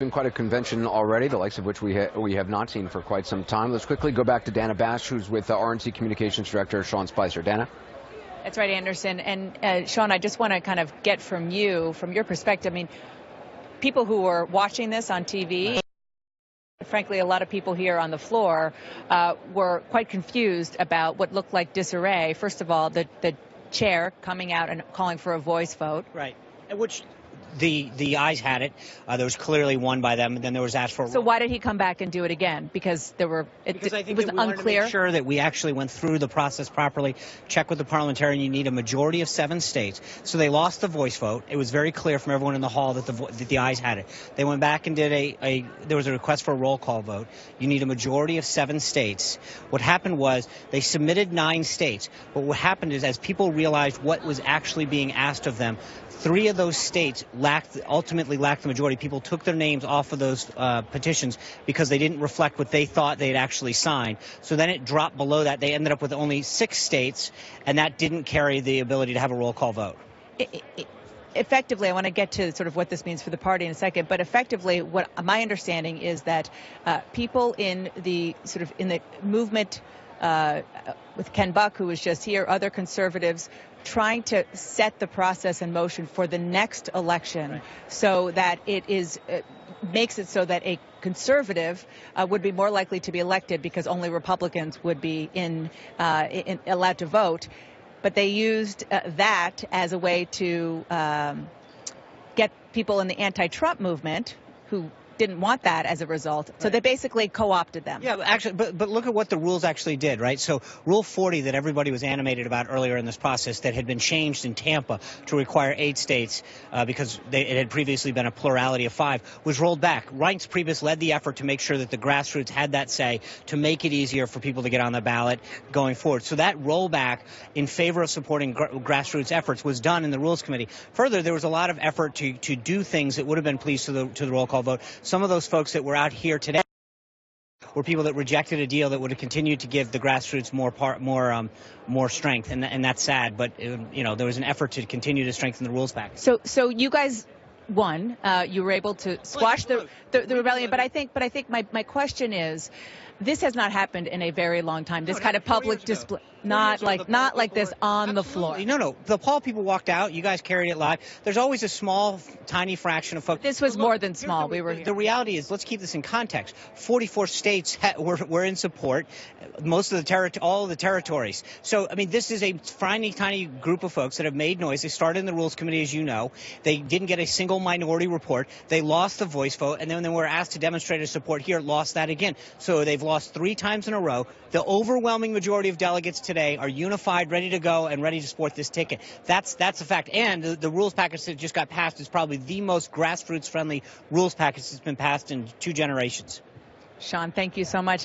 Been quite a convention already, the likes of which we have not seen for quite some time. Let's quickly go back to Dana Bash, who's with RNC Communications Director Sean Spicer. Dana? That's right, Anderson. And Sean, I just want to kind of get from you, from your perspective, I mean, people who were watching this on TV, frankly, a lot of people here on the floor were quite confused about what looked like disarray. First of all, the chair coming out and calling for a voice vote. Right, which the ayes had it. There was clearly one by them, and then there was asked for. So why did he come back and do it again? Because there were because I think it was that we unclear. Wanted to make sure that we actually went through the process properly. Check with the parliamentarian. You need a majority of 7 states. So they lost the voice vote. It was very clear from everyone in the hall that the ayes had it. They went back and did there was a request for a roll call vote. You need a majority of 7 states. What happened was they submitted 9 states. But what happened is, as people realized what was actually being asked of them, 3 of those states ultimately lacked the majority. People took their names off of those petitions because they didn't reflect what they thought they had actually signed. So then it dropped below that. They ended up with only 6 states, and that didn't carry the ability to have a roll call vote. Effectively, I want to get to sort of what this means for the party in a second, but effectively, what my understanding is that people in the movement with Ken Buck, who was just here, other conservatives, trying to set the process in motion for the next election, right, so that makes it so that a conservative would be more likely to be elected because only Republicans would be allowed to vote. But they used that as a way to get people in the anti-Trump movement who didn't want that as a result. So they basically co-opted them. Yeah, actually, but look at what the rules actually did, right? So Rule 40 that everybody was animated about earlier in this process, that had been changed in Tampa to require 8 states because it had previously been a plurality of 5, was rolled back. Reince Priebus led the effort to make sure that the grassroots had that say, to make it easier for people to get on the ballot going forward. So that rollback in favor of supporting grassroots efforts was done in the Rules Committee. Further, there was a lot of effort to do things that would have been pleased to the roll call vote. Some of those folks that were out here today were people that rejected a deal that would have continued to give the grassroots more strength, and that's sad. But there was an effort to continue to strengthen the rules package. So you guys won. You were able to squash the rebellion. But I think my question is, this has not happened in a very long time. This kind of public display, not like this on the floor. No. The Paul people walked out. You guys carried it live. There's always a small, tiny fraction of folks. This was more than small. The reality is, let's keep this in context. 44 states were in support. Most of all of the territories. So, I mean, this is a tiny group of folks that have made noise. They started in the Rules Committee, as you know. They didn't get a single minority report. They lost the voice vote, and then they were asked to demonstrate a support here, lost that again. So they've lost 3 times in a row. The overwhelming majority of delegates today are unified, ready to go, and ready to support this ticket. That's a fact. And the rules package that just got passed is probably the most grassroots-friendly rules package that's been passed in 2 generations. Sean, thank you so much.